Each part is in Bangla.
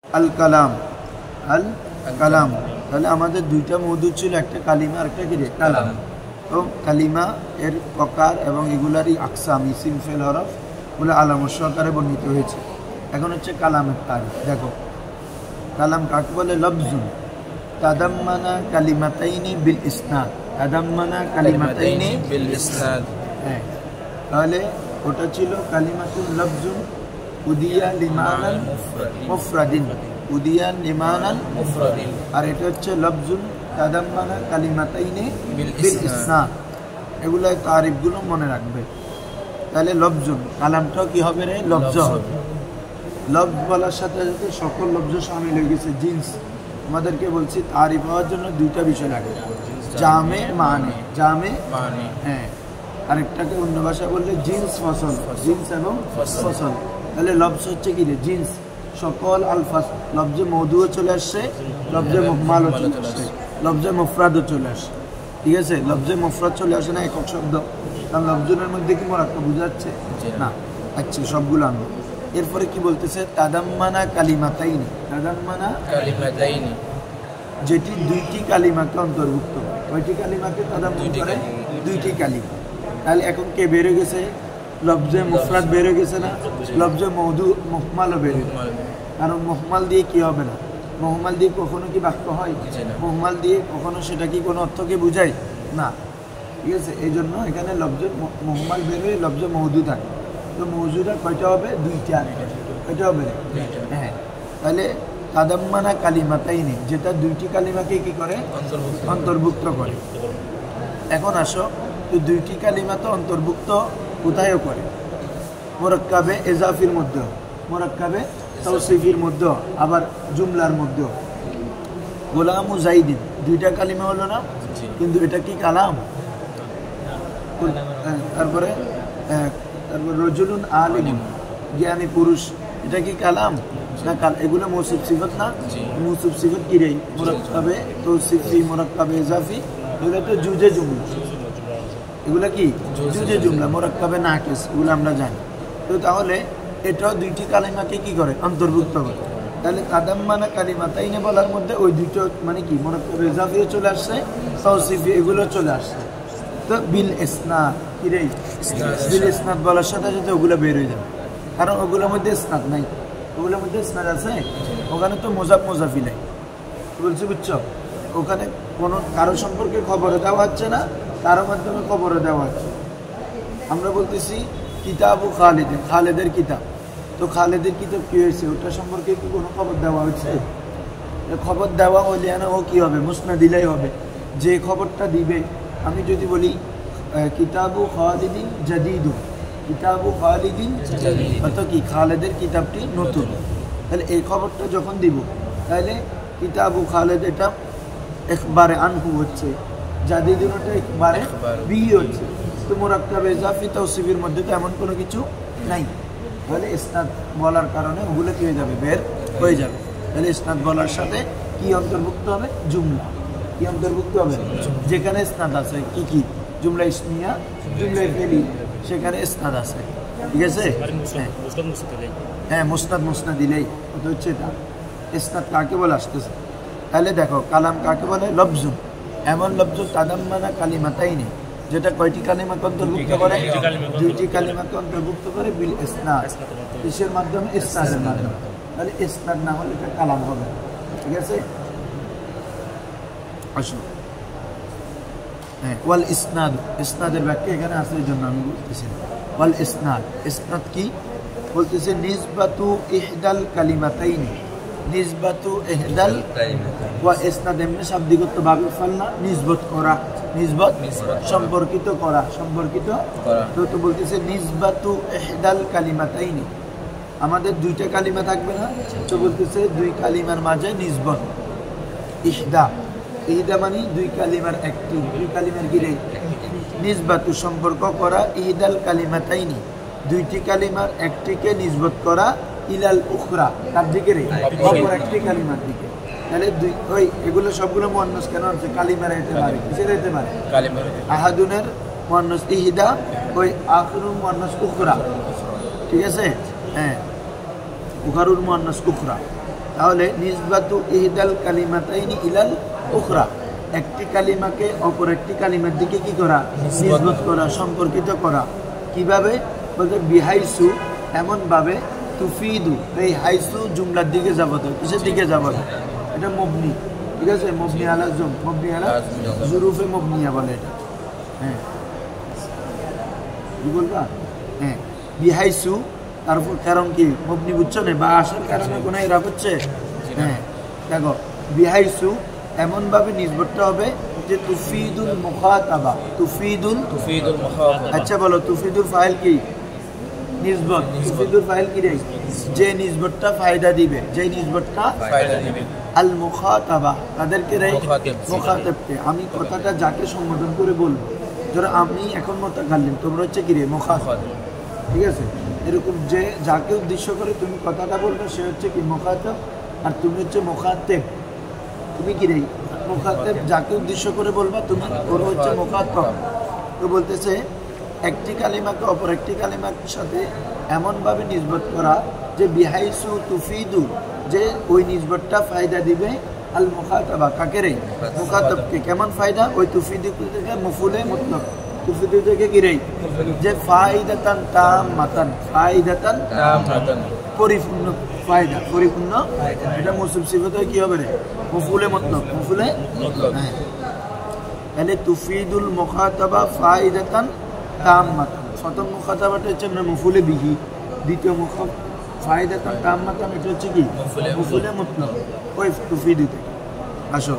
আল কালাম, আল কালাম। তাহলে আমাদের দুইটা মওদুদ ছিল, একটা কালিমা আর একটা কি রে কালাম। তো কালিমা এর প্রকার এবং এগুলারই আকসাম, ইসিম, ফেল, হরফ এগুলো আলামত সহকারে বর্ণিত হয়েছে। এখন হচ্ছে কালামের তারিফ। দেখো কালাম কাকে বলে? লফজুন তাদাম্মানা কালিমাতাইনি বিল ইসনাদ। তাদাম্মানা কালিমাতাইনি বিল ইসনাদ। হ্যাঁ, তাহলে ওটা ছিল কালিমাতুল লফজুন উদিয়া লিমানান মুফরাদিন, উদিয়া লিমানান মুফরাদিন। আর এটা হচ্ছে লফজুন তাদাম্মানা কালিমাতাইনি বিল বিল ইসনাদ। ইসনাদ। এগুলো তারিফগুলো মনে রাখবে। তাহলে লফজুন কালামটাও কি হবে রে? লফজ হবে। লফজ বলার সাথে সাথে সকল লফজ শামিল হয়ে গেছে। জিন্স আমাদেরকে বলছি তারিফ হওয়ার জন্য দুইটা বিষয় লাগে, জামে মানে, জামে মানে হ্যাঁ, আরেকটাকে অন্য ভাষা বললে জিন্স ফসল, জিন্স এবং ফসল। তাহলে লফজ হচ্ছে কি রে? জিন্স, সকল আলফাজ। লফজে মওদুও চলে আসছে, লফজে মুহমালও চলে আসছে, লফজে মুফরাদও চলে আসছে। ঠিক আছে, লফজে মুফরাদ চলে আসে না একক শব্দ, কারণ লফজুনের মধ্যে কি মোরাক্কাব বুঝাচ্ছে না। আচ্ছা, সবগুলো আনবো। এরপরে কি বলতেছে? তাদাম্মানা কালিমাতাইনি, তাদাম্মানা কালিমাতাইনি, যেটি দুইটি কালিমাকে অন্তর্ভুক্ত। কয়টি কালিমাকে তাদাম্মুন করে? দুইটি কালিমা। তাহলে এখন কে বেড়ে গেছে? লফজে মুফরাদ বেড়ে গেছে না? লফজে মওদু মুহমালও বেড়ে গেছে। কারণ মুহমাল দিয়ে কি হবে না, মুহমাল দিয়ে কখনো কি বাক্য হয়? মুহমাল দিয়ে কখনো সেটা কি কোনো অর্থকে বুঝায় না। ঠিক আছে, এই জন্য এখানে লফজে মুহমাল বেরোয়, লফজে মওদু থাকে। তো মওজুদা কয়টা হবে? দুইটা। কয়টা হবে? হ্যাঁ। তাহলে তাদাম্মানা কালিমাতাইনি, যেটা দুইটি কালিমাকে কি করে? অন্তর্ভুক্ত করে। এখন আসো, তো দুইটি কালিমা তো অন্তর্ভুক্ত কোথায়ও করে? মুরাক্কাবে এজাফির মধ্যে, মুরাক্কাবে তাওসিফির মধ্যে, আবার জুমলার মধ্যে। গোলামু জাইদিন দুইটা কালিমা হলো না, কিন্তু এটা কি কালাম? তারপরে রজুলুন আলিম, জ্ঞানী পুরুষ, এটা কি কালাম না? এগুলো মৌসুফ সিফত না? মৌসুফ সিফত কি রে? মুরাক্কাবে তাওসিফি, মুরাক্কাবে ইজাফি, এগুলো তো জুজে জুমলা। এগুলা কি জুজে জুমলা, মুরাক্কাবে নাকিস, এগুলো আমরা জানি। তো তাহলে এটাও দুইটি কালিমাকে কি করে? অন্তর্ভুক্ত করে। তাহলে তাদাম্মানা কালিমাতাইনি বলার মধ্যে ওই দুটো মানে কি? মুরাক্কাবে ইজাফিও চলে আসছে, তাওসিফি এগুলো চলে আসছে। তো বিল ইসনাদ কি রে? বিল ইসনাদ বলার সাথে সাথে ওগুলো বের হয়ে যাবে, কারণ ওগুলোর মধ্যে ইসনাদ নাই। ওগুলোর মধ্যে ইসনাদ আছে, ওখানে তো মোজাফ মোজাফি নাই। বলছি বুঝছো? ওখানে কোনো কারো সম্পর্কে খবরে দেওয়া হচ্ছে না, কারো মাধ্যমে খবরে দেওয়া হচ্ছে। আমরা বলতেছি কিতাবু খালিদ, খালেদের কিতাব। তো খালেদের কিতাব কি হয়েছে? ওটা সম্পর্কে কি কোনো খবর দেওয়া হচ্ছে? খবর দেওয়া হলে না ও কি হবে? মুসনাদ দিলেই হবে। যে খবরটা দিবে, আমি যদি বলি কিতাবু খালিদিন জাদিদু, কিতাবু খালিদিন অত কি খালেদের কিতাবটি নতুন, তাহলে এই খবরটা যখন দিব, তাহলে কিতাবু খালেদ এটা একবারে আনহু হচ্ছে, জাদিদুন ওটা একবারে বি হচ্ছে। তো মুরাক্কাবে ইজাফি তাওসিফির মধ্যে তো এমন কোনো কিছু নাই। তাহলে ইসনাদ বলার কারণে ওগুলো কি হয়ে যাবে? বের হয়ে যাবে। তাহলে ইসনাদ বলার সাথে কি অন্তর্ভুক্ত হবে? জুমলা। কি অন্তর্ভুক্ত হবে? যেখানে ইসনাদ আছে। কি কি? জুমলা ইসমিয়া, জুমলা ফেলি, সেখানে ইসনাদ আছে। ঠিক আছে, হ্যাঁ, মুসনাদ মুসনাদ দিলেই ওটা হচ্ছে এটা। ইসনাদ কাকে বলে আসতেছে? তাহলে দেখো কালাম কাকে বলে? লফজুন, এমন লফজ তাদাম্মানা কালিমাতাইনি, যেটা কয়টি কালিমাকে অন্তর্ভুক্ত করে? দুইটি কালিমাকে অন্তর্ভুক্ত করে। বিল ইসনাদ, কিসের মাধ্যমে? ইসনাদের মাধ্যমে। তাহলে ইসনাদ না হলে এটা কালাম হবে। ঠিক আছে, আসুন। হ্যাঁ, ওয়াল ইসনাদ, ইসনাদের ব্যাখ্যা এখানে আছে, এই জন্য আমি বলতেছি। ওয়াল ইসনাদ, ইসনাদ কি বলতেছে? নিসবাতু ইহদাল কালিমাতাইনি, নিসবাতু ইহদাল ওয়া ইসনাদ এমনি শাব্দিকত ভাবে ফেলনা, নিসবত করা, নিসবত সম্পর্কিত করা, সম্পর্কিত করা। তো বলতেছে নিসবাতু ইহদাল কালিমাতাইনি, আমাদের দুইটা কালিমা থাকবে না? তো বলতেছে দুই কালিমার মাঝে নিসবত। ইহদা, ইহদা মানে দুই কালিমার একটি, দুই কালিমার গিরে নিসবাতু সম্পর্ক করা, ইহদাল কালিমাতাইনি দুইটি কালিমার একটিকে নিসবত করা, ইলাল উখরা তার দিকে রে, অপর একটি কালিমার দিকে। তাহলে দুই ওই এগুলো সবগুলো মুয়ান্নাস কেন আছে? কালিমার হতে পারে, কিসের হতে পারে? কালিমার। আহাদুনের মুয়ান্নাস ইহদা, ওই আখরুর মুয়ান্নাস উখরা। ঠিক আছে, হ্যাঁ, উখারুর মুয়ান্নাস উখরা। তাহলে নিসবাতু ইহদাল কালিমাতাইনি ইলাল উখরা, একটি কালিমাকে অপর একটি কালিমার দিকে কি করা, নিসবত করা, সম্পর্কিত করা। কিভাবে বলতে বিহাইসু, এমন ভাবে, তুফিদু, এই হাইসু জুমলার দিকে যাবত, কিসের দিকে যাবত, এটা মবনি, ঠিক আছে, মবনি আলা জুম, মবনি আলা জুরুফে মবনিয়া বলে এটা। হ্যাঁ কি বলবা, হ্যাঁ বিহাইসু, তারপর কারণ কি মবনি বুঝছো না, বা আসার কারণে কোনো এরাব হচ্ছে। হ্যাঁ দেখো বিহাইসু এমন ভাবে নিসবতটা হবে যে তুফিদুল মুখাতাবা, তুফিদুল মুখাতাবা। আচ্ছা বলো তুফিদুল ফাইল কি, নিসবত, তুফিদুল ফাইল কি রে, যে নিসবতটা ফায়দা দিবে, যে নিসবতটা ফায়দা দিবে, আল মুখাতাবা, তাদেরকে রে, মুখাতাবকে, আমি কথাটা যাকে সম্বোধন করে বলবো, ধরো আমি এখন মুতাকাল্লিম, তোমরা হচ্ছে কি রে মুখাতাব, ঠিক আছে, এরকম যে যাকে উদ্দেশ্য করে তুমি কথাটা বলবে সে হচ্ছে কি মুখাতাব, আর তুমি হচ্ছে মুখাতেব, তুমি কি রে মুখাতেব, যাকে উদ্দেশ্য করে বলবা তুমি, ওর হচ্ছে মুখাতাব। তো বলতেছে একটি কালিমাকে অপর একটি কালিমার সাথে এমনভাবে নিসবত করা যে বিহাইসু তুফিদু, যে ওই নিসবতটা ফায়দা দিবে আল মুখাতাবা, কাকে রে, মুখাতাবকে। কেমন ফায়দা, ওই তুফিদু থেকে মফুলে মুতলাক, তুফিদু থেকে কি রে, যে ফায়দাতান তাম্মাতান, ফায়দাতান তাম্মাতান, পরিপূর্ণ ফায়দা, পরিপূর্ণ, এটা মৌসুফ সিফাত কি হবে রে, মফুলে মুতলাক, মফুলে মুতলাক। হ্যাঁ তাহলে তুফিদুল মুখাতাবা ফায়দাতান তাম্মাতান, প্রথম মুখাতাবাটা হচ্ছে আমরা মফুলে বিহি, দ্বিতীয় ফায়দাতান তাম্মাতান এটা হচ্ছে কি মফুলে মুতলাক, ওই তুফিদু থেকে। আসো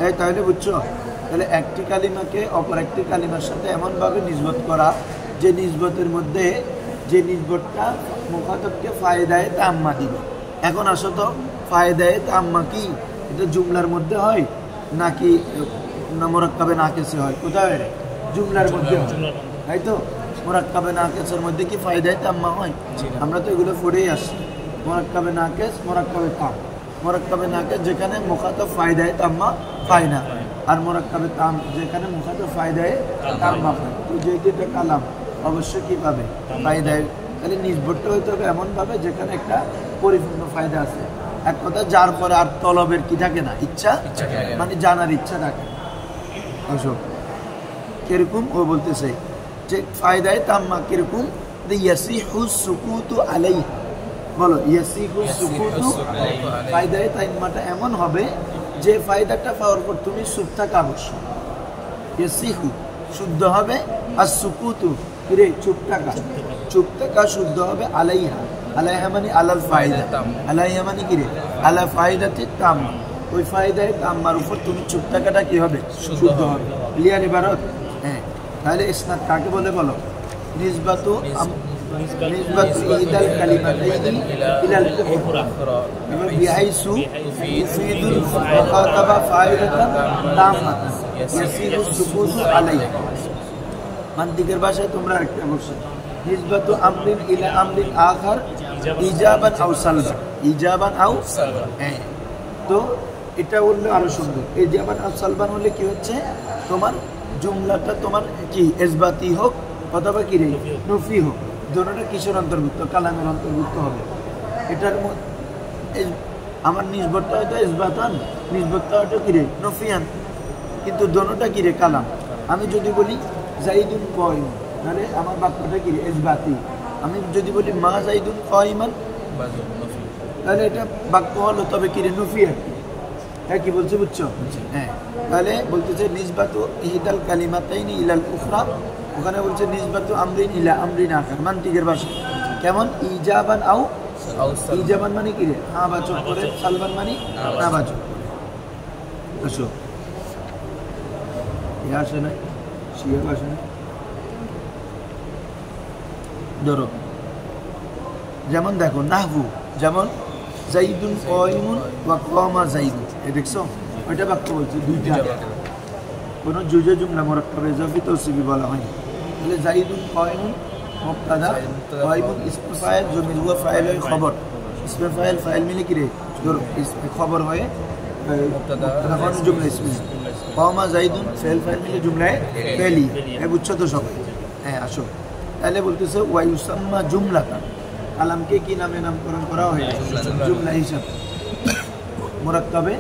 এই তাহলে বুঝছো, তাহলে একটি কালিমাকে অপর একটি কালিমার সাথে এমনভাবে নিসবত করা যে নিসবতের মধ্যে, যে নিসবতটা মুখাতাবকে ফায়দায়ে তাম্মা দিবে। এখন আসো তো ফায়দায়ে তাম্মা কি, এটা জুমলার মধ্যে হয় নাকি না মুরাক্কাবে নাকিসে হয়, কোথায় রে, জুমলার মধ্যে হয়, তাই তো, মুরাক্কাবে নাকিসের মধ্যে কি ফায়দায়ে তাম্মা হয়, আমরা তো এগুলো পড়েই আসছি, মুরাক্কাবে নাকিস, মুরাক্কাবে তাম, মুরাক্কাবে নাকিস যেখানে মুখাতাব ফায়দায়ে তাম্মা পায় না, আর মুরাক্কাবে তাম যেখানে মুখাতাব ফায়দায়ে তাম্মা পায়। তো যেহেতু এটা কালাম অবশ্যই কি পাবে, ফায়দায়, তাহলে নিসবতটা হইতে হবে এমনভাবে যেখানে একটা পরিপূর্ণ ফায়দা আছে। এক কথা যার পরে আর তলবের কি থাকে না, ইচ্ছা, মানে জানার ইচ্ছা থাকে। অশোক কিরকম ও বলতেছে যে ফায়দায়ে তাম্মা কিরকম, ইয়াসিহু সুকুতু আলাইহা, বলো ইয়াসিহু সুকুতু, ফায়দায়ে তাম্মাটা এমন হবে যে ফায়দাটা পাওয়ার পর তুমি চুপ থাকা আবশ্যক, ইয়াসিহু শুদ্ধ হবে, আর সুকুতু কিরে চুপ থাকা, চুপ থাকা শুদ্ধ হবে, আলাইহা, আলাইহা মানে আলাল ফায়দা, আলাইহা মানে কিরে আলা ফায়দাতে তাম্মা, ওই ফায়দায় তাম্মার উপর তুমি চুপ থাকাটা কি হবে, শুদ্ধ হবে। ক্লিয়ার ইবারত? হ্যাঁ তাহলে ইসনাদ কাকে বলে বলো, নিসবাতু ইদাল কালিমাতাইনি ইলাল উখরা, বিহাইসু তুফিদুল মুখাতাবা ফায়দাতান তাম্মাতান ইয়াসিরু সুকুতু আলাইহা। মান্তিকের ভাষায় তোমরা একটা বলছো নিসবাতু আমরিন ইলা আমরিন আখার ইজাবান আও সালবান, ইজাবান আও সালবান। হ্যাঁ তো এটা বললে আরো সুন্দর, ইজাবান আও সালবান হলে কি হচ্ছে, তোমার জুমলাটা তোমার কি ইসবাতি হোক অথবা কি রে নফি হোক, দুটোটা কিসের অন্তর্ভুক্ত, কালামের অন্তর্ভুক্ত হবে। এটার মধ্যে আমার নিসবতটা হয়তো ইসবাতান, নিসবতটা হয়তো কি রে নফিয়ান, কিন্তু দুটোটা কি রে কালাম। আমি যদি বলি জাইদুন কায়িম, তাহলে আমার বাক্যটা কি রে ইসবাতি। আমি যদি বলি মা জাইদুন কায়িমান, তাহলে এটা বাক্য হলো তবে কি রে নফি আর কি। হ্যাঁ কি বলছে বুঝছো? হ্যাঁ তাহলে বলতেছে নিসবাতু ইহদাল কালিমাতাইনি ইলাল উখরা, ওখানে বলছে নিসবাতু আমরিন ইলা আমরিন আখার। মান্তিকের ভাষা কেমন, ইজাবান আও, ইজাবান মানে কি রে হ্যাঁ বাচক করে, সালবান মানে না বাচক করে। আসো ইয়ে আসে না, শিয়া আসে না, ধরো যেমন দেখো নাহবু, যেমন জাইদুন কায়িমুন ওয়া কামা জাইদুন, এই দেখছো ওইটা বাক্য বলছে দুইটা, কোনো জুজে জুমলা মুরাক্কাব ইজাফি তৌসিফি বলা হয়নি। তাহলে জাইদুন কায়িমুন মুবতাদা, কায়িমুন ইসমে ফাইল, জমির হুয়া ফাইল হয় খবর, ইসমে ফাইল ফাইল মিলে কি রে ধরো ইসমে খবর হয়ে মুবতাদা মানে জুমলা ইসমি, কামা জাইদুন ফাইল ফাইল মিলে জুমলায় ফাইলি। এই বুঝছো তো সবাই? হ্যাঁ আসো তাহলে বলতেছে ওয়া ইউসাম্মা জুমলাতান, কালামকে কি নামে নামকরণ করা হয়, জুমলা হিসাবে। মুরাক্কাবে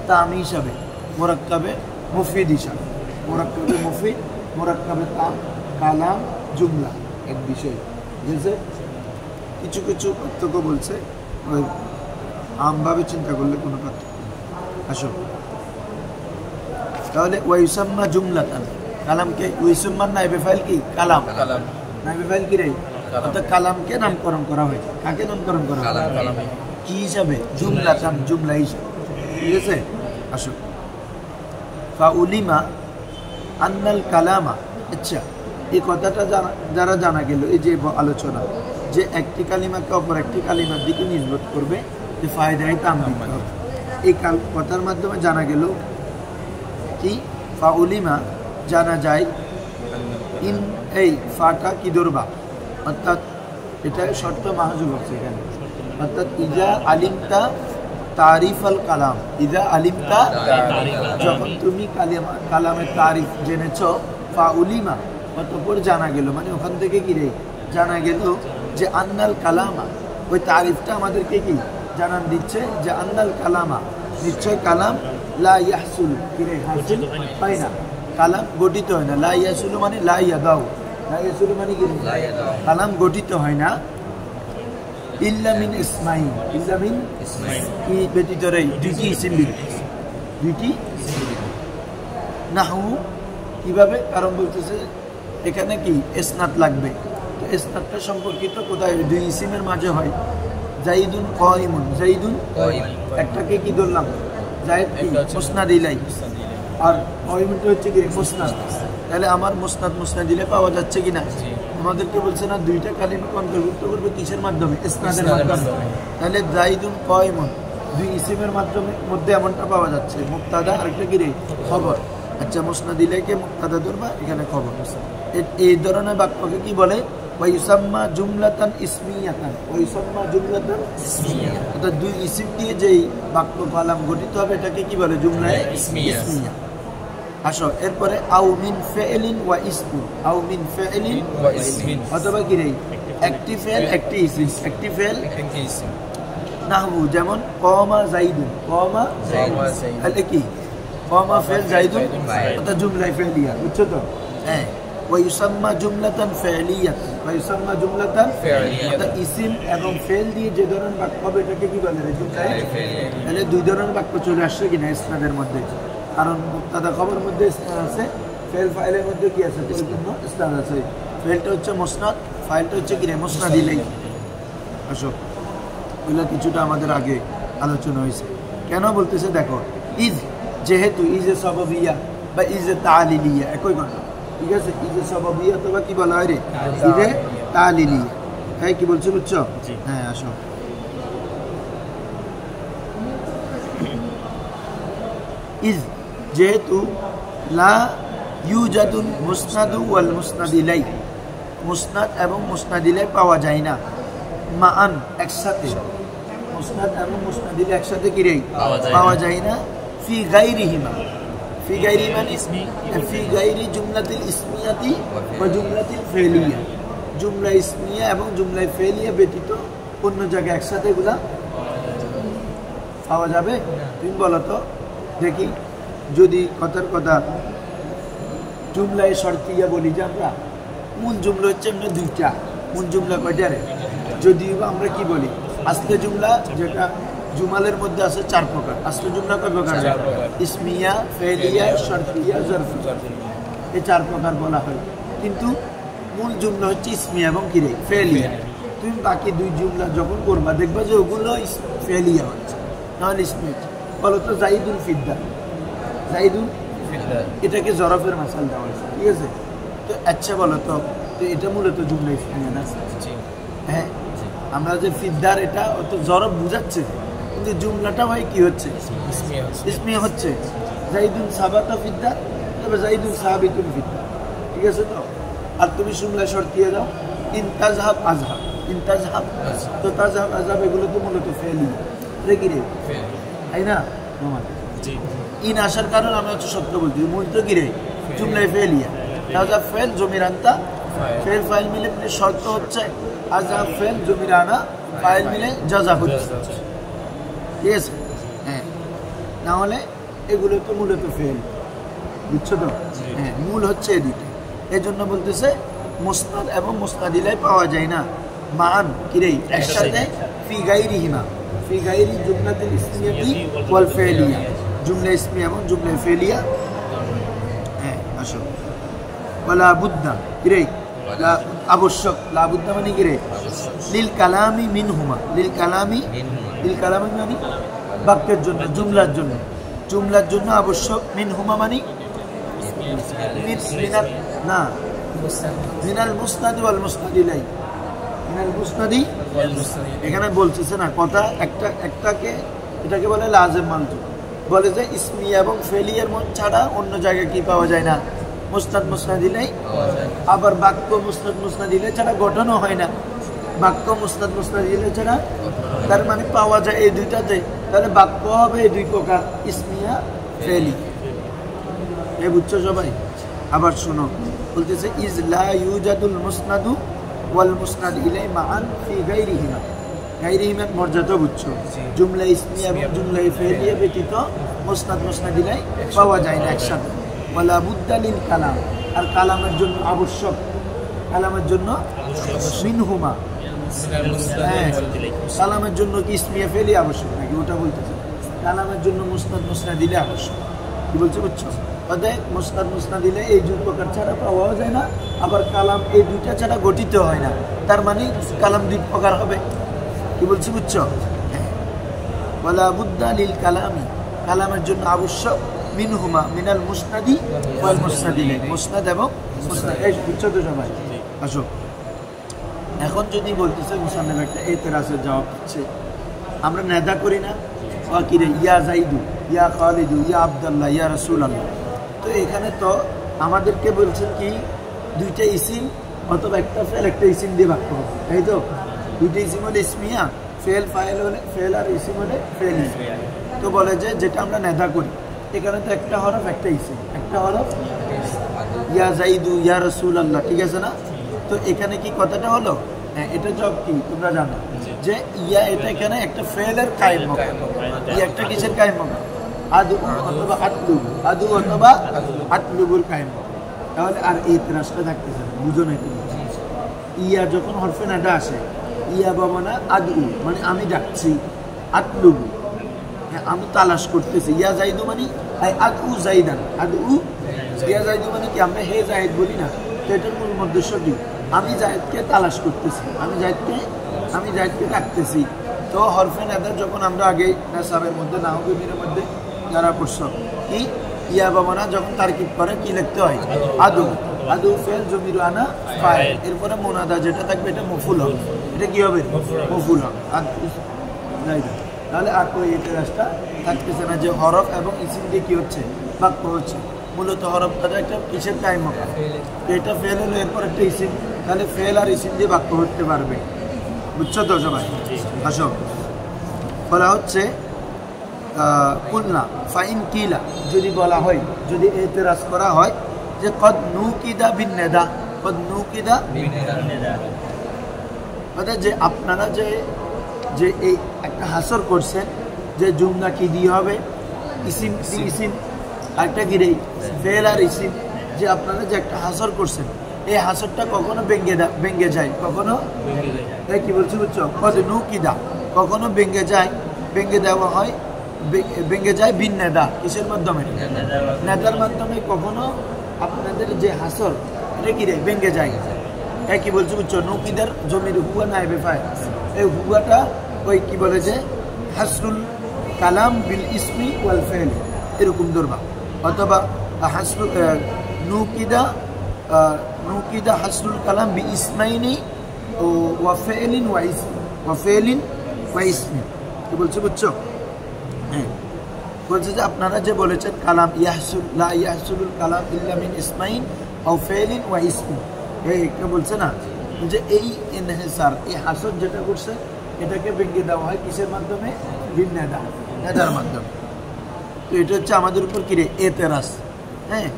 তাম হিসাবে, মুরাক্কাবে মুফিদ হিসাবে, মুরাক্কাবে মুফিদ, মুরাক্কাবে তাম, কালাম, জুমলা এক বিষয়। বুঝেছে? কিছু কিছু পার্থক্য বলছে, ওই আমভাবে চিন্তা করলে কোনো পার্থক্য নেই। আসো তাহলে ওয়াইসাম্মা জুমলাতান, কালামকে ওয়াইসাম্মার নাইবে ফাইল কি? কালাম। কালাম নাইবে ফাইল কি রে? অর্থাৎ কালামকে নামকরণ করা হয়। কাকে নামকরণ করা হয়? কালাম কি হিসাবে? জুমলাতান, জুমলা হিসাবে। ঠিক আছে? আসো ফাউলিমা আন্নাল কালামা। আচ্ছা, এই কথাটা যারা জানা গেল, এই যে আলোচনা যে একটি কালিমাকে অপর একটি কালিমার দিকে নির্ভর করবে, যে ফায়দায় তাম দিতে হবে, এই কথার মাধ্যমে জানা গেল কি? ফাউলিমা জানা যায়, ইন এই ফাটা কি দরবা, অর্থাৎ এটা শর্ত মাহজুব হচ্ছে এখানে, অর্থাৎ ইজা আলিমতা তারিফ আল কালাম, ইজা আলিমতা, যখন তুমি কালামের তারিফ জেনেছ, ফাউলিমা অতঃপর জানা গেল, মানে ওখান থেকে কি রে জানা গেল যে আন্নাল কালামা, ওই তারিফটা আমাদেরকে কি জানান দিচ্ছে যে আন্নাল কালামা, নিশ্চয় কালাম লা ইয়াহসুলু, কি রে হাসিল হয় না, কালাম গঠিত হয় না। লা ইয়াহসুলু মানে লা ইয়াদাউ, লা ইয়াহসুলু মানে কি? কালাম গঠিত হয় না ইল্লা মিন ইসমাইন, ইল্লা মিন কি ব্যতীত রে দুইটি ইসিম, দুইটি নাহু। কিভাবে? কারণ বলতেছে এখানে কি ইসনাদ লাগবে, তো ইসনাদটা সম্পর্কিত কোথায়? দুই ইসিমের মাঝে হয়। জাইদুন কাইমুন, জাইদুন একটাকে কি ধরলাম? জাইদ কি মুসনাদ ইলাই, আর কাইমুনটা হচ্ছে কি মুসনাদ। তাহলে আমার মুসনাদ মুসনাদ দিলে পাওয়া যাচ্ছে কিনা? আমাদেরকে বলছে না দুইটা কালিমা অন্তর্ভুক্ত করবে কিসের মাধ্যমে? ইসনাদের মাধ্যমে। তাহলে জাইদুন কাইমুন দুই ইসিমের মাধ্যমে মধ্যে এমনটা পাওয়া যাচ্ছে, মুক্তাদা আরেকটা কি রে খবর। আচ্ছা, মুসনাদ ইলাইকে মুক্তাদা ধরবা, এখানে খবর। এই ধরনের বাক্যকে কি বলে? ওয়াইসাম্মা জুমলাতান ইসমিয়াতান, ওয়াইসাম্মা জুমলাতান ইসমিয়া, অর্থাৎ দুই ইসিম দিয়ে যেই বাক্য কালাম গঠিত হবে এটাকে কি বলে? জুমলা ইসমিয়া। আসো এরপরে আও মিন ফিইলিন ওয়া ইসমিন, আও মিন ফিইলিন ওয়া ইসমিন, অথবা কি রে একটি ফেল একটি ইসিম, একটি ফেল একটি ইসম। নাহু যেমন কমা জাইদুন, কমা জাইদুন, তাহলে কি কমা ফেল জাইদুন, অর্থাৎ জুমলা ফেলিয়া। বুঝছো তো? হ্যাঁ, ওয়াইসাম্মা জুমলাতান ফিইলিয়াতান, ওয়াইসাম্মা জুমলাতান ফিইলিয়াতান, অর্থাৎ ইসিম এবং ফেল দিয়ে যে ধরনের বাক্য হবে এটাকে কি বলে? জুমলা ফেলিয়া। তাহলে দুই ধরনের বাক্য চলে আসছে কিনা ইসনাদের মধ্যে? কারণ মুক্তাদা খবরের মধ্যে ইসনাদ আছে, ফেল ফাইলের মধ্যে কি আছে? পরিপূর্ণ ইসনাদ আছে। ফেলটা হচ্ছে মুসনাদ, ফাইলটা হচ্ছে কি রে? মুসনাদ ইলাই। আসো ওইগুলো কিছুটা আমাদের আগে আলোচনা হয়েছে। কেন বলতেছে দেখো, ইজ যেহেতু ইজে সবাবিয়া বা ইজে তালিলিয়া একই কথা, ঠিক আছে? ইজে সবাবিয়া অথবা কি বলা হয় রে? ইজে তালিলিয়া। হ্যাঁ, কি বলছো? বুঝছো? হ্যাঁ, আসো ইজ যেহেতু লা ইউজাদুল মুসনাদু ওয়াল মুসনাদ ইলাই, মুসনাদ এবং মুসনাদ ইলাই পাওয়া যায় না, মান একসাথে, মুসনাদ এবং মুসনাদ ইলাই একসাথে কি রে পাওয়া যায় না। ফি গায়রিহিমা, ফি গায়রি মানে ফি গায়রি জুমলাতিল ইসমিয়াতি ওয়া জুমলাতিল ফেলিয়া, জুমলা ইসমিয়া এবং জুমলা ফেলিয়া ব্যতীত অন্য জায়গায় একসাথে এগুলা পাওয়া যাবে? তুমি বলো তো দেখি। যদি কথার কথা জুমলায় শর্তিয়া বলি যে আমরা, মূল জুমলা হচ্ছে আমরা দুইটা, মূল জুমলা কয়টা রে? যদিও আমরা কি বলি আসলে জুমলা, যেটা জুমালের মধ্যে আছে চার প্রকার। আসলে জুমলা কয় প্রকার? ইসমিয়া, ফেলিয়া, শর্তিয়া, জরফিয়া, এই চার প্রকার বলা হয়। কিন্তু মূল জুমলা হচ্ছে ইসমিয়া এবং কি রে? ফেলিয়া। তুমি বাকি দুই জুমলা যখন করবা দেখবা যে ওগুলো ফেলিয়া হচ্ছে, নাহলে ইসমিয়া হচ্ছে। বলো তো জাইদুল ফিদ্দা, জাইদুল এটাকে জরফের মাসাল দেওয়া হয়েছে, ঠিক আছে? তো আচ্ছা বলো তো এটা মূলত জুমলা ইসমিয়া না? হ্যাঁ, আমরা যে ফিদ্দার এটা অত জরফ বুঝাচ্ছে, কিন্তু জুমলাটা ভাই কি হচ্ছে? ইসমিয়া হচ্ছে। জাইদুল সাবাতা ফিদ্দা, তবে জাইদুল সাহাবিতুল ফিদ্দা, ঠিক আছে তো? আর তুমি জুমলা শর্তিয়া দাও, ইনতাজহাব আজহাব, ইনতাজহাব, তো তাজহাব আজহাব এগুলো তো মূলত ফেলি রে, কি রে? তাই না? ইন আসার কারণ আমরা হচ্ছে সত্য বলছি, মূল তো কি রে? জুমলায় ফেলিয়া। তাজহাব ফেল জমিরান্তা, ফেল ফাইল মিলে শর্ত হচ্ছে আজহাব ফেল জমিরানা, ফাইল মিলে জাযা হচ্ছে, ঠিক আছে? হ্যাঁ, না হলে এগুলো তো মূলত ফেল, বুঝছো তো? হ্যাঁ, মূল হচ্ছে এই দুইটা। এই জন্য বলতেছে মুসনাদ এবং মুসনাদ ইলাই পাওয়া যায় না মান কিরেই একসাথে ফি গাইরিহিমা, ফি গাইরি জুমলাতুল ইসমিয়াতি ওয়াল ফেলিয়া, জুমলা ইসমিয়া এবং জুমলা ফেলিয়া। হ্যাঁ, আসো ওয়ালা বুদ্দা কিরেই আবশ্যক, লা বুদ্দা মানে কিরে লিল কালামি মিনহুমা, লিল কালামি মানে বাক্যের জন্য, জুমলার জন্য, জুমলার জন্য আবশ্যক, মিনহুমা মানে না মিনাল মুসনাদি ওয়াল মুসনাদি লাই, মিনাল মুসনাদি এখানে বলতেছে না কথা একটাকে, এটাকে বলে লাজেম মানজুম, বলে যে ইসমিয়া এবং ফেলিয়ার মন ছাড়া অন্য জায়গায় কি পাওয়া যায় না, মুসনাদ মুসনাদি লাই। আবার বাক্য মুসনাদ মুসনাদি লাই ছাড়া গঠনও হয় না, বাক্য মুসনাদ মুসনাদি লাই ছাড়া, তার মানে পাওয়া যায় এই দুইটাতে। তাহলে বাক্য হবে এই দুই প্রকার, ইসমিয়া ফেলি। এ বুঝছো সবাই? আবার শোনো, বলতেছে ইজ লা ইউজাদুল মুসনাদু ওয়াল মুসনাদ ইলাই মান ফি গাইরিহিমা, গাইরিহিমার মর্যাদা বুঝছো, জুমলা ইসমিয়া এবং জুমলা ফেলিয়া ব্যতীত মুসনাদ মুসনাদ ইলাই পাওয়া যায় না একসাথে। ওয়ালা বুদ্দা লিল কালাম, আর কালামের জন্য আবশ্যক, কালামের জন্য মিনহুমা। হ্যাঁ, কালামের জন্য কি ইসমিয়া ফেলি আবশ্যক নাকি? ওটা বলতেছে কালামের জন্য মুসনাদ মুসনাদ দিলে আবশ্যক। কি বলছে বুঝছো? অতএব মুসনাদ মুসনাদ দিলে এই দুই প্রকার ছাড়া পাওয়া যায় না, আবার কালাম এই দুইটা ছাড়া গঠিত হয় না, তার মানে কালাম দুই প্রকার হবে। কি বলছি বুঝছো? ওয়ালা বুদ্দা লিল কালামি, কালামের জন্য আবশ্যক, মিনহুমা মিনাল মুসনাদি ওয়াল মুসনাদি লাই, মুসনাদ এবং মুসনাদ। এই বুঝছো তো সবাই? আসো, এখন যদি বলতেছে মুসান্নাফ একটা এতেরাজের জবাব দিচ্ছে, আমরা নেদা করি না কিরে ইয়া জাইদু, ইয়া খালিদু, ইয়া আব্দুল্লাহ, ইয়া রাসূলুল্লাহ। তো এখানে তো আমাদেরকে বলছেন কি দুইটা ইসিম অথবা একটা ফেল, একটা ইসিম দিয়ে বাক্য হবে, তাই তো? দুইটা ইসিম হলে ইসমিয়া, ফেল ফাইল হলে ফেল, আর ইসিম হলে ফেল। তো বলে যে যেটা আমরা নেদা করি, এখানে তো একটা হরফ একটা ইসিম, একটা হরফ ইয়া জাইদু, ইয়া রাসূলুল্লাহ, ঠিক আছে না? তো এখানে কি কথাটা হলো? হ্যাঁ, এটা জব কি তোমরা জানো যে ইয়া, এটা এখানে একটা ফেলের কায়েম হবে, ইয়া একটা কিসের কায়েম হবে? আদু অথবা আতলুবু, আদু অথবা আতলুবুর কায়েম হবে। তাহলে আর এই ত্রাসটা থাকতেছে না, বুঝো না? ইয়া যখন হরফে নাদা আসে, ইয়া বাবা না আদু মানে আমি ডাকছি, আতলুবু আমি তালাশ করতেছি, ইয়া জাইদু মানে আদু জাইদান, আদু ইয়া জাইদু মানে কি আমরা হে জাহিদ বলি না? তো এটার মূল উদ্দেশ্য কি? আমি জাহিদকে তালাশ করতেছি, আমি জাহিদকে ডাকতেছি। তো হরফে নাদা যখন আমরা আগে নাসাবের মধ্যে, নাহবিনের মধ্যে যারা পড়ছ কি ইয়া বাবানা যখন তারকিব করে কি লিখতে হয়? আদু, আদু ফেল জমির আনা ফাইল, এরপরে মোনাদা যেটা থাকবে এটা মফুল হবে। এটা কি হবে? মফুল হবে। তাহলে আর ওই ইতিহাসটা থাকতেছে না যে হরফ এবং ইসিম দিয়ে কি হচ্ছে? বাক্য হচ্ছে। মূলত হরফটা একটা কিসের কায়েম হবে? এটা ফেল হলো, এরপর একটা ইসিম, তাহলে ফেল আর ইসিম দিয়ে বাক্য হতে পারবে। বুঝছো তো সবাই? আসো, বলা হচ্ছে কুলনা ফাইন কিলা, যদি বলা হয়, যদি এতেরাজ করা হয় যে কদ নুকিদা বিন নেদা, কদ নুকিদা বিন নেদা, মানে যে আপনারা যে এই একটা হাসর করছেন যে জুমলা কি দিয়ে হবে? ইসিম, ইসিম একটা গিরেই ফেল আর ইসিম, যে আপনারা যে একটা হাসর করছেন, এই হাসরটা কখনো ভেঙ্গে যায়, কখনো কি বলছি বুঝছো? কদ নুকিদা কখনো ভেঙ্গে যায়, ভেঙ্গে দেওয়া হয়, ভেঙ্গে যায় বিন নেদা, কিসের মাধ্যমে? নেদার মাধ্যমে। কখনো আপনাদের যে হাসর এটা কি রে ভেঙ্গে যায়, কি বলছি বুঝছো? নৌকিদার জমির হুয়া নাইবে ফায়, এই হুয়াটা ওই কি বলে যে হাসরুল কালাম বিল ইসমি ওয়াল ফেল, এরকম ধরবা। অথবা হাসরুল নৌকিদা হাসরুল কালাম বি ইসমাইনি ওয়া ফেলিন ওয়া ইসমি, ওয়া ফেলিন ওয়া ইসমি, কি বলছি বুঝছো? হ্যাঁ, বলছে যে আপনারা যে বলেছেন কালাম ইয়াহসুল লা ইয়াহসুলুল কালাম ইল্লা মিন ইসমাইন আও ফেলিন ওয়া ইসমি, কে বলছে না যে এই ইনহিসার, এই হাসর যেটা করছে এটাকে ভেঙে দেওয়া হয় কিসের মাধ্যমে? বিন নেদা, নেদার মাধ্যমে। তো এটা হচ্ছে আমাদের উপর কিরে এতেরাজ। হ্যাঁ,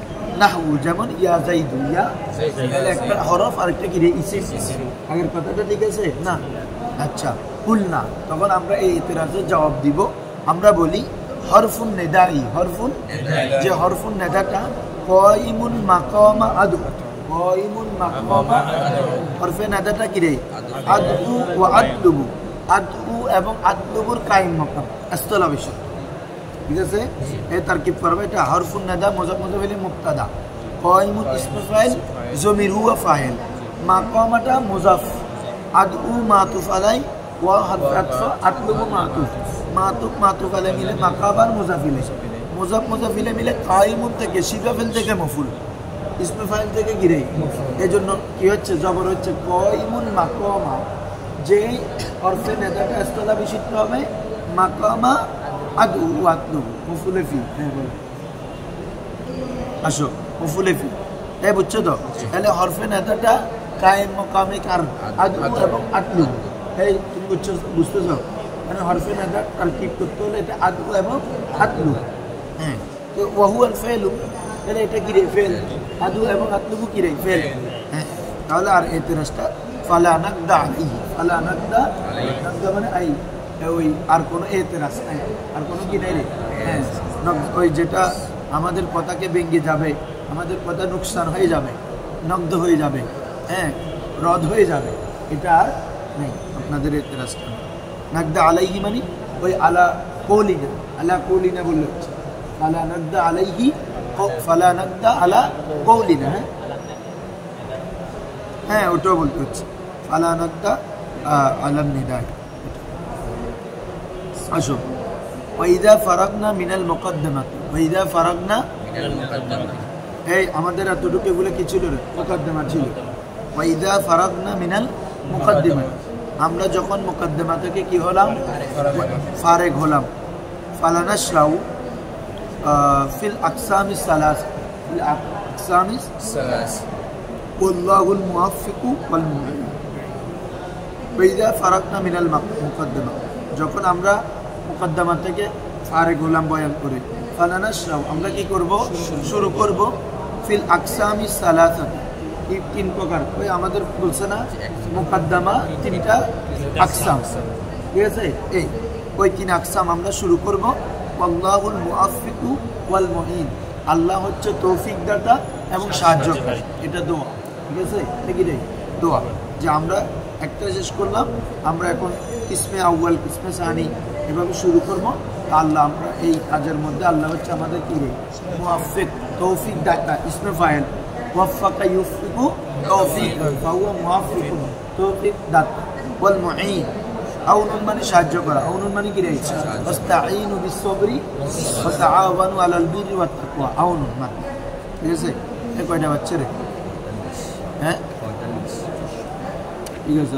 নাহু যেমন ইয়া জাইদু, ইয়া একটা হরফ আর একটা কিরে ইসিম, আগের কথাটা ঠিক আছে না? আচ্ছা, কুলনা, তখন আমরা এই এতেরাজের জবাব দিব, আমরা বলি হরফুন নেদাই হরফুন যে হরফুন নেদাটা কাইমুন মাকামা আদু কাইমুন মাকামা হরফে নেদাটা কি রে আদু ওয়া আদলুবু আদু এবং আদলুবুর কায়েম মাকাম আস্তলা বিষয় ঠিক আছে এই তারকিব করবে এটা হরফুন নেদা মুজাফ মুজাফ ইলাইহি মুবতাদা কাইমুন ইসমে ফাইল জমির হুয়া ফাইল মাকামাটা মুজাফ আদু মাতুফ আলাই ওয়া হরফ আতফ আতলুবু মাতুফ মাতুফ মাতুফ আলাই মিলে মাকাবার মুজাফ ইলাইহি মুজাফ মুজাফ ইলাইহি মিলে কাইমুন থেকে সিফা ফেল থেকে মফুল ইসমে ফাইল থেকে গিরে এজন্য কি হচ্ছে জবর হচ্ছে কাইমুন মাকামা যে হরফে নেদাটা ইস্তলা বিশিষ্ট হবে মাকামা আদু ওয়া আতলুবু মফুলে ফি আসো মফুলে ফি এই বুঝছো তো তাহলে হরফে নেদাটা কায়েম মাকামে কার আদু এবং আতলুবু এই তুমি বুঝতেছো মানে হরফে নেদা তারকিব করতে হলে এটা আদু এবং আতলুবু হ্যাঁ তো ওয়াহুয়াল ফাইলু তাহলে এটা কি রে ফেল আদু এবং আতলুবু কি রে ফেল হ্যাঁ তাহলে আর এতরাসটা ফালা নাকদা আলাইহি ফালা নাকদা নাকদা মানে আই ওই আর কোনো এতরাস নাই আর কোনো কি নাই রে হ্যাঁ ওই যেটা আমাদের কথাকে ভেঙে যাবে আমাদের কথা নুকসান হয়ে যাবে নগ্ধ হয়ে যাবে হ্যাঁ রদ হয়ে যাবে এটা আর নেই আপনাদের এতরাসটা নাকদা আলাইহি মানে ওই আলা কৌলিনা বললে হচ্ছে ফালা নাকদা আলাইহি ফালা নাকদা আলা কৌলিনা হ্যাঁ ওটাও বলতে হচ্ছে ফালা নাকদা আলান নিদায় আসো ওয়াইদা ফারাগনা মিনাল মুকদ্দামাত ওয়াইদা ফারাগনা মিনাল মুকদ্দামাত এই আমাদের এতটুকু এগুলো কি ছিল রে মুকদ্দমা ছিল ওয়াইদা ফারাগনা মিনাল মুকদ্দিমাত আমরা যখন মুকদ্দমা থেকে কি হলাম ফারেগ হলাম ফালানাশরাউ ফিল আকসামিস সালাস ফিল আকসামিস সালাস ওয়াল্লাহুল মুওয়াফফিকু ওয়াল মু'মিন ওয়াইদা ফারাগনা মিনাল মুকদ্দমা যখন আমরা মুকদ্দমা থেকে ফারেগ হলাম বয়ান করে ফালানাশরাউ আমরা কি করব শুরু করব ফিল আকসামিস সালাসাত তিন প্রকার ওই আমাদের বলছে না মুকদ্দমা তিনটা আকসাম ঠিক আছে এই ওই তিন আকসাম আমরা শুরু করব আল্লাহুল মুআফফিকু ওয়াল মুঈন আল্লাহ হচ্ছে তৌফিক দাতা এবং সাহায্যকারী এটা দোয়া ঠিক আছে কি রে দোয়া যে আমরা একটা শেষ করলাম আমরা এখন ইসমে আউয়াল ইসমে সানি এভাবে শুরু করব আল্লাহ আমরা এই কাজের মধ্যে আল্লাহ হচ্ছে আমাদের কি রে মুআফফিক তৌফিক দাতা ইসমে ফাইল ওয়াফাকা ইউফিকু তৌফিক ফাহুয়া মুআফফিকুন তৌফিক দাতা ওয়াল মুঈন আউনুন মানে সাহায্য করা আউনুন মানে কি রে ওয়াস্তাঈনু বিস-সাবরি ওয়া তাআওয়ানু আলাল বিররি ওয়াত তাকওয়া আউনুন মানে ঠিক আছে এই কয়টা বাচ্চা রে হ্যাঁ ঠিক আছে